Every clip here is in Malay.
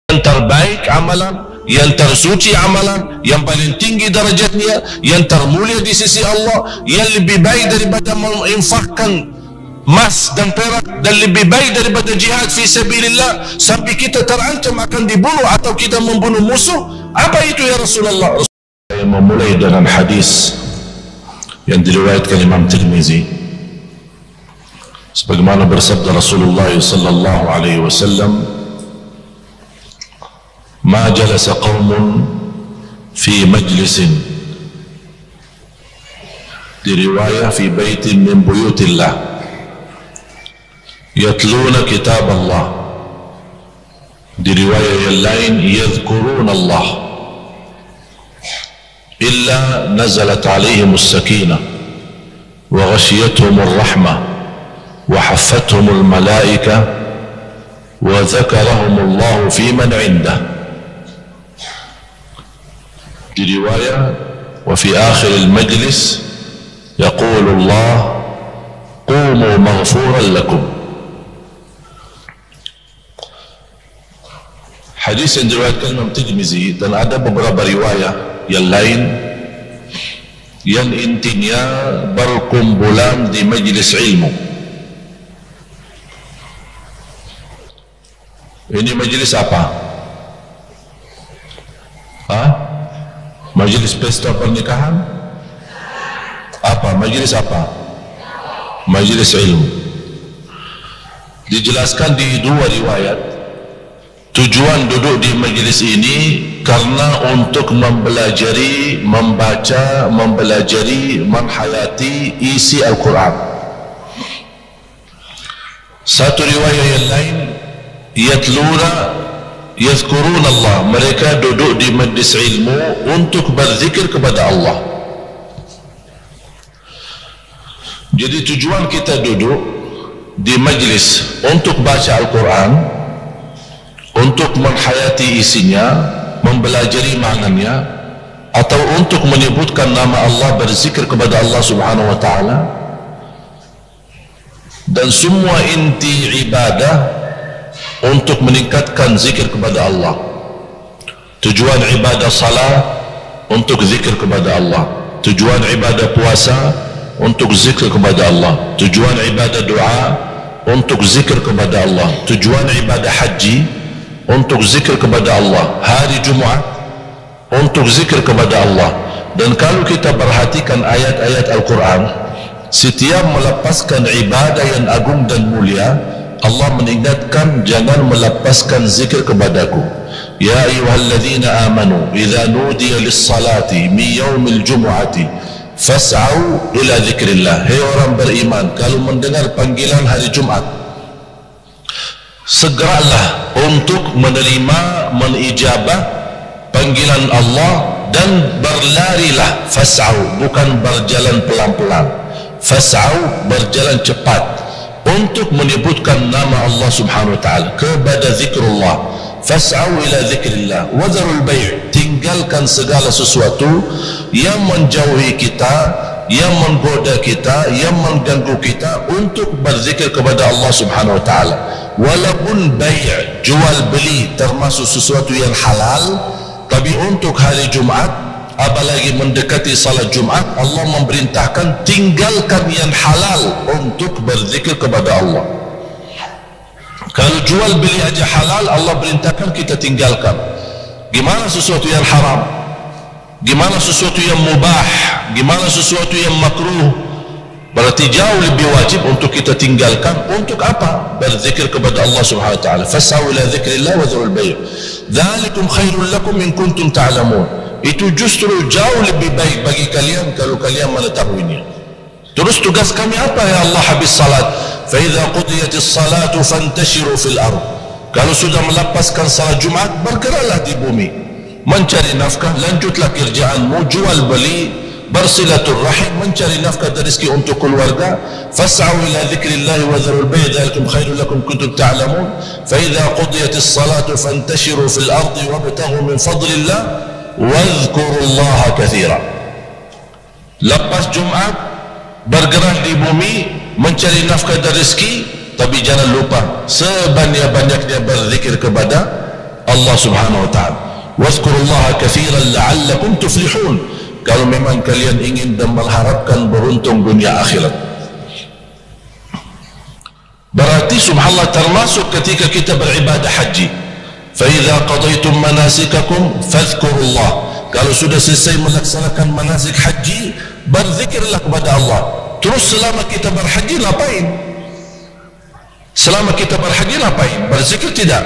Yang terbaik amalan, yang tersuci amalan, yang paling tinggi darajatnya, yang termulia di sisi Allah, yang lebih baik daripada menginfakkan emas dan perak, dan lebih baik daripada jihad fi sabilillah, sampai kita terancam akan dibunuh atau kita membunuh musuh. Apa itu ya Rasulullah? Saya memulai dengan hadis yang diriwayatkan Imam Tirmizi, sebagaimana bersabda Rasulullah sallallahu alaihi wasallam, "Ma jalasa qaumun fi majlisin," di riwayah fi baitin min buyutillah, yatluna kitab Allah, di riwayah yang lain yadhkuruna Allah, illa nazalat alaihim as-sakinah wa ghashiyatuhum ar-rahmah wa haffathum al-malaikah wa dhakarahum Allah fi man 'indah. Di riwayah wa fi akhir al-majlis yaqulu Allah qumu maghfuran lakum. Hadis yang diriwayatkan Imam Tirmizi, dan ada beberapa riwayah yang lain yang intinya berkumpulan di majlis ilmu. Ini majlis apa? Majlis pesta pernikahan? Apa? Majlis apa? Majlis ilmu. Dijelaskan di dua riwayat, tujuan duduk di majlis ini karena untuk mempelajari, membaca, mempelajari, menghayati isi Al-Quran. Satu riwayat yang lain, yatluna yazkurun Allah, mereka duduk di majlis ilmu untuk berzikir kepada Allah. Jadi tujuan kita duduk di majlis untuk baca Al-Quran, untuk menghayati isinya, mempelajari maknanya, atau untuk menyebutkan nama Allah, berzikir kepada Allah subhanahu wa ta'ala. Dan semua inti ibadah untuk meningkatkan zikir kepada Allah. Tujuan ibadah salat untuk zikir kepada Allah, tujuan ibadah puasa untuk zikir kepada Allah, tujuan ibadah doa untuk zikir kepada Allah, tujuan ibadah haji untuk zikir kepada Allah, hari Jumaat untuk zikir kepada Allah. Dan kalau kita perhatikan ayat-ayat Al-Quran, setiap melepaskan ibadah yang agung dan mulia, Allah mengingatkan jangan melepaskan zikir kepadaku. Ya ayyuhalladzina amanu idza nudiya lis-salati min yaumil jumu'ati fas'au ila dzikrillah. Hai orang beriman, kalau mendengar panggilan hari Jumat, segeralah untuk menerima, menijabah panggilan Allah, dan berlarilah. Fas'au, bukan berjalan pelan-pelan, fas'au, berjalan cepat, untuk menyebutkan nama Allah subhanahu wa ta'ala, kepada zikrullah. Fas'au ila zikrillah wa dharul bay', tinggalkan segala sesuatu yang menjauhi kita, yang menggoda kita, yang mengganggu kita, untuk berzikir kepada Allah subhanahu wa ta'ala. Walaupun bay', jual beli, termasuk sesuatu yang halal, tapi untuk hari Jumat, apalagi mendekati salat Jumat, Allah memerintahkan tinggalkan yang halal untuk berzikir kepada Allah. Kalau jual beli aja halal, Allah perintahkan kita tinggalkan. Gimana sesuatu yang haram? Gimana sesuatu yang mubah? Gimana sesuatu yang makruh? Berarti jauh lebih wajib untuk kita tinggalkan. Untuk apa? Berzikir kepada Allah subhanahu wa ta'ala. Fas'au ila dzikrillah wa dzarul bay', dzalikum khairul lakum in kuntum ta'lamun. Itu justru jauh lebih baik bagi kalian kalau kalian mengetahuinya. Terus tugas kami apa ya Allah habis salat? Fa idza qudiyatis salatu fantashiru fil ard. Kalau sudah melepaskan salat Jumat, bergeraklah di bumi, mencari nafkah, lanjutlah kerjaanmu, jual beli, bersilaturrahim, mencari nafkah dan rezeki untuk keluarga. Fas'au ila dzikrillah wa dzarul bay', dzalikum khairul lakum kuntum ta'lamun. Fa idza qudiyatis salatu fantashiru fil ardi wabtaghu min fadlillah wadhkurullaha katsira. lepas Jumat bergerak di bumi mencari nafkah dan rezeki, tapi jangan lupa sebanyak-banyaknya berzikir kepada Allah Subhanahu wa taala. Wazkurullaha katsiran la'allakum tuflihun. Kalau memang kalian ingin dan mengharapkan beruntung dunia akhirat. Berarti subhanallah termasuk ketika kita beribadah haji. Fa idza qadaytum manasikakum fadhkurullah. Kalau sudah selesai melaksanakan manasik haji, berzikirlah kepada Allah. Terus selama kita berhaji ngapain? Selama kita berhaji ngapain? Berzikir tidak?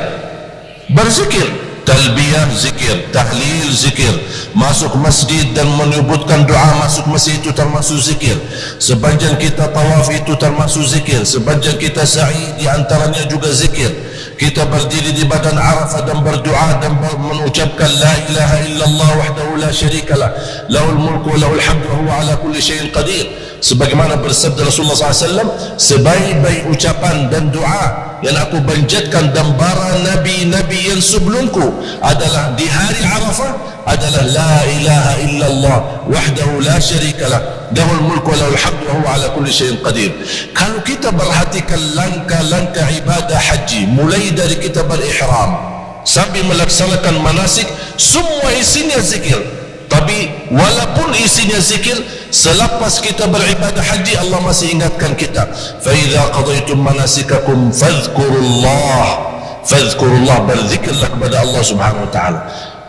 Berzikir. Talbiyah zikir, tahlil zikir, masuk masjid dan menyebutkan doa masuk masjid itu termasuk zikir. Sepanjang kita tawaf itu termasuk zikir. Sepanjang kita sa'i di antaranya juga zikir. Kita berdiri di badan Arafah dan berdoa dan mengucapkan la ilaha illallah wahdahu la syarikalah, lahul mulku wa lahul hamdu wa huwa ala kulli syai'in qadir. Sebagaimana bersabda Rasulullah SAW, sebaik-baik ucapan dan doa yang aku banjatkan dan para nabi-nabi yang sebelumku adalah di hari Arafah adalah la ilaha illallah wahdahu la syarikalah, lahul mulku wa lahul hamdu wa huwa ala kulli syai'in qadir. Kalau kita perhatikan langkah-langkah ibadah haji mulai dari kita berihram sampai melaksanakan manasik, semua isinya zikir. Tapi walaupun isinya zikir, selepas kita beribadah haji Allah masih ingatkan kita, fa idza qadaytum manasikakum fadhkurullah. Fadhkurullah, berzikirlah kepada Allah Subhanahu wa taala.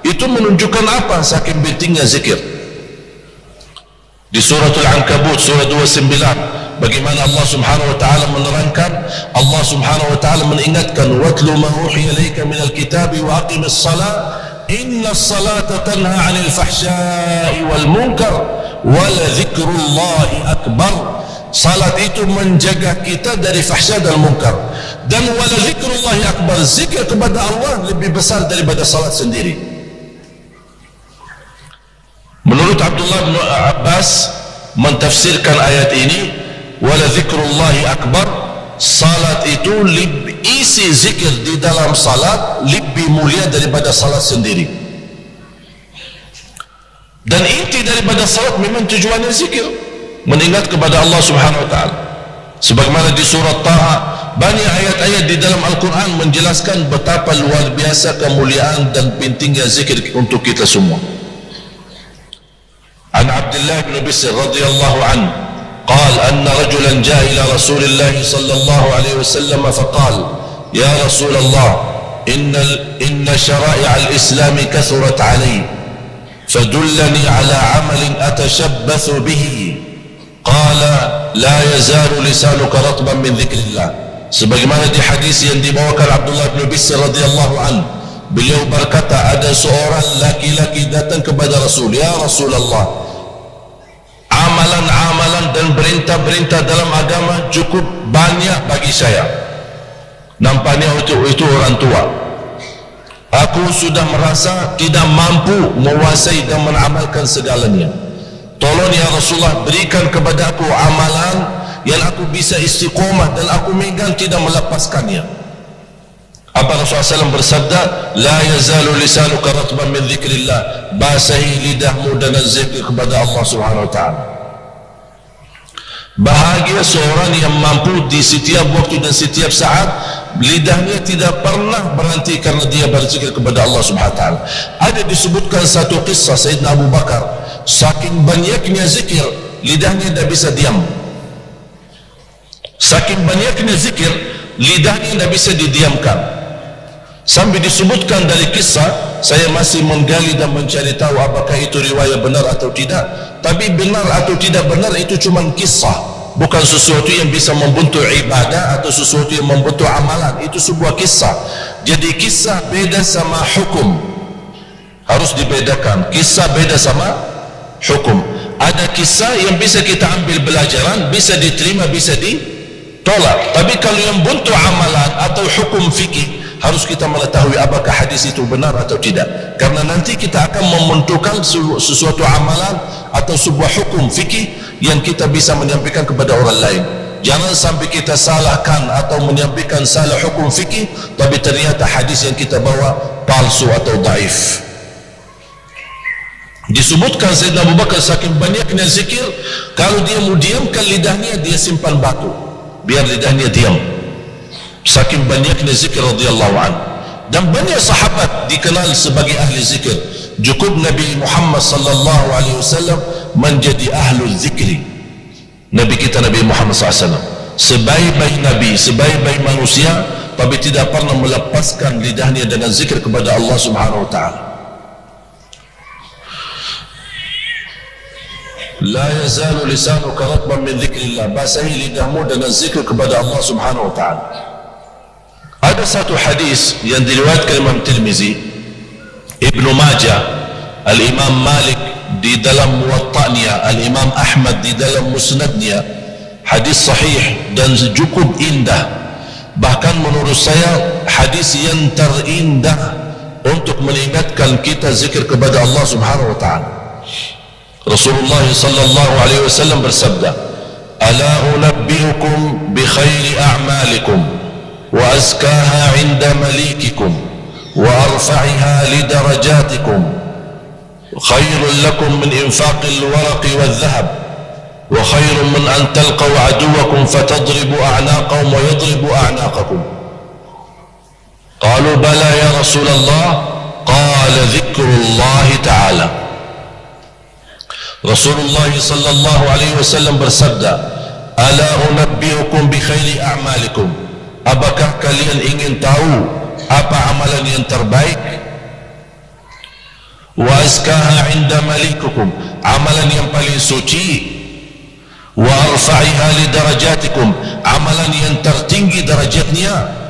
Itu menunjukkan apa? Saking pentingnya zikir. Di suratul Ankabut surah 29, bagaimana Allah Subhanahu wa taala menerangkan, Allah Subhanahu wa taala mengingatkan, watlu ma uhiya ilayka minal kitabi wa aqimis salat inna salata tanha 'anil fahsya'i wal munkar wa la dzikrullahi akbar. Salat itu menjaga kita dari fahsya dan munkar, dan wa la dzikrullahi akbar, zikir kepada Allah lebih besar daripada salat sendiri. Menurut Abdullah bin Abbas mentafsirkan ayat ini, wa la dzikrullahi akbar, salat itu isi zikir di dalam salat lebih mulia daripada salat sendiri. Dan inti daripada salat memang tujuannya zikir, mengingat kepada Allah Subhanahu wa taala. Sebagaimana di surah Taha, banyak ayat-ayat di dalam Al-Quran menjelaskan betapa luar biasa kemuliaan dan pentingnya zikir untuk kita semua. An Abdullah bin Bisr radhiyallahu anhu قال أن رجلا جاء إلى رسول الله صلى الله عليه وسلم فقال يا رسول الله إن شرائع الإسلام كثرت علي فدلني على عمل أتشبث به قال لا يزال لسانك رطبا من ذكر الله. Sebagaimana di hadis yang dibawakan Abdullah bin Bisr radhiyallahu anhu, beliau berkata, ada seorang laki-laki datang kepada Rasul, ya Rasulullah, amalan-amalan dan perintah-perintah dalam agama cukup banyak bagi saya. Nampaknya itu orang tua. Aku sudah merasa tidak mampu menguasai dan mengamalkan segalanya. Tolong ya Rasulullah, berikan kepada aku amalan yang aku bisa istiqomah dan aku megang tidak melepaskannya. Apa Rasulullah SAW bersabda, la yazalu lisanuka ratban min dzikrillah, basahi lidahmu dan zikir kepada Allah Subhanahu wa taala. Bahagia seorang yang mampu di setiap waktu dan setiap saat lidahnya tidak pernah berhenti karena dia berzikir kepada Allah Subhanahu wa taala. Ada disebutkan satu kisah Sayyidina Abu Bakar, saking banyaknya zikir lidahnya tidak bisa diam. Saking banyaknya zikir lidahnya tidak bisa didiamkan. Sampai disebutkan dari kisah, saya masih menggali dan mencari tahu apakah itu riwayat benar atau tidak. Tapi benar atau tidak benar itu cuma kisah, bukan sesuatu yang bisa membentuk ibadah atau sesuatu yang membentuk amalan. Itu sebuah kisah. Jadi kisah beda sama hukum, harus dibedakan. Kisah beda sama hukum. Ada kisah yang bisa kita ambil pelajaran, bisa diterima, bisa ditolak. Tapi kalau yang bentuk amalan atau hukum fikih, harus kita mengetahui apakah hadis itu benar atau tidak, karena nanti kita akan mementukan sesuatu amalan atau sebuah hukum fikih yang kita bisa menyampaikan kepada orang lain. Jangan sampai kita salahkan atau menyampaikan salah hukum fikih, tapi ternyata hadis yang kita bawa palsu atau daif. Disebutkan Sayyidina Abu Bakar saking banyaknya zikir, kalau dia mau diamkan lidahnya, dia simpan batu biar lidahnya diam, saking banyaknya zikir radhiyallahu anhu. Dan banyak sahabat dikenal sebagai ahli zikir. Cukup Nabi Muhammad sallallahu alaihi wasallam menjadi ahlul zikri. Nabi kita Nabi Muhammad SAW sebaik-baik Nabi, sebaik-baik manusia, tapi tidak pernah melepaskan lidahnya dengan zikir kepada Allah Subhanahu wa ta'ala. La yazalu lisanuka ratban min dzikrillah, basahi lidahmu dengan zikir kepada Allah Subhanahu wa ta'ala. Ada satu hadis yang diriwayatkan Imam Tirmizi, Ibnu Majah, Al-Imam Malik di dalam Muwatta'nya, Al-Imam Ahmad di dalam Musnadnya. Hadis sahih dan cukup indah, bahkan menurut saya hadis yang terindah untuk mengingatkan kita zikir kepada Allah Subhanahu wa ta'ala. Rasulullah sallallahu alaihi wasallam bersabda, "Ala unabbiukum bi khairi a'malikum wa azkaha 'inda malikikum wa arfa'iha li darajatikum khairun lakum min infaqil waraqi wal dhahab wa khairun min an talqaw aduwakum fatadribu a'naqahum wa yadribu a'naqakum." Qalu bala ya Rasulullah, qala dhikrullah ta'ala. Rasulullah sallallahu alaihi wasallam bersabda, "Ala unabbiukum bi khairi a'malikum." Apakah kalian ingin tahu apa amalan yang terbaik? Wa azkaha 'inda malikukum, amalan yang paling suci. Wa arfa'iha li darajatikum, amalan yang tertinggi derajatnya.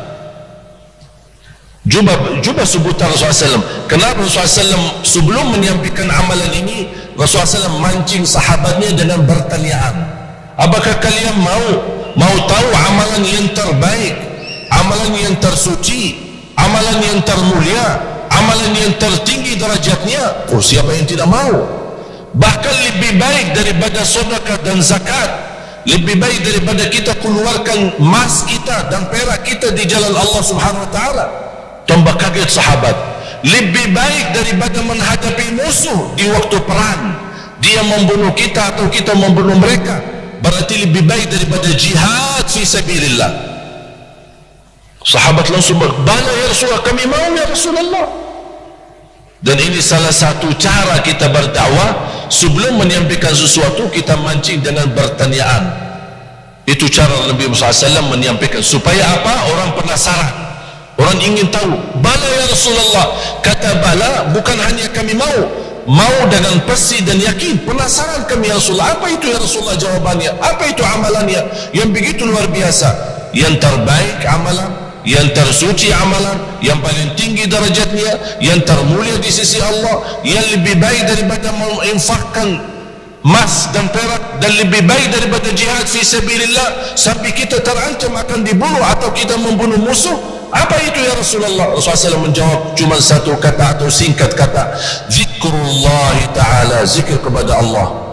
Cuba sebutan Rasulullah SAW. Kenapa Rasulullah SAW sebelum menyampaikan amalan ini, Rasulullah SAW mancing sahabatnya dengan pertanyaan, apakah kalian mau tahu amalan yang terbaik, amalan yang tersuci, amalan yang termulia, amalan yang tertinggi derajatnya? Oh, siapa yang tidak mau? Bahkan lebih baik daripada sedekah dan zakat, lebih baik daripada kita keluarkan emas kita dan perak kita di jalan Allah Subhanahu wa ta'ala. Tambah kaget sahabat, lebih baik daripada menghadapi musuh di waktu perang, dia membunuh kita atau kita membunuh mereka, berarti lebih baik daripada jihad fi sabilillah. Sahabat langsung bala ya Rasulullah, kami mau ya Rasulullah. Dan ini salah satu cara kita berdakwah, sebelum menyampaikan sesuatu kita mancing dengan pertanyaan. Itu cara Nabi Muhammad SAW menyampaikan, supaya apa? Orang penasaran, orang ingin tahu. Bala ya Rasulullah, kata bala bukan hanya kami mau dengan pasti dan yakin, penasaran kami ya Rasulullah. Apa itu ya Rasulullah jawabannya? Apa itu amalannya yang begitu luar biasa, yang terbaik amalan, yang tersuci amalan, yang paling tinggi derajatnya, yang termulia di sisi Allah, yang lebih baik daripada menginfakkan emas dan perak, dan lebih baik daripada jihad fi sabilillah sampai kita terancam akan dibunuh atau kita membunuh musuh? Apa itu ya Rasulullah? Rasulullah SAW menjawab cuma satu kata atau singkat kata, zikrullah ta'ala, zikir kepada Allah.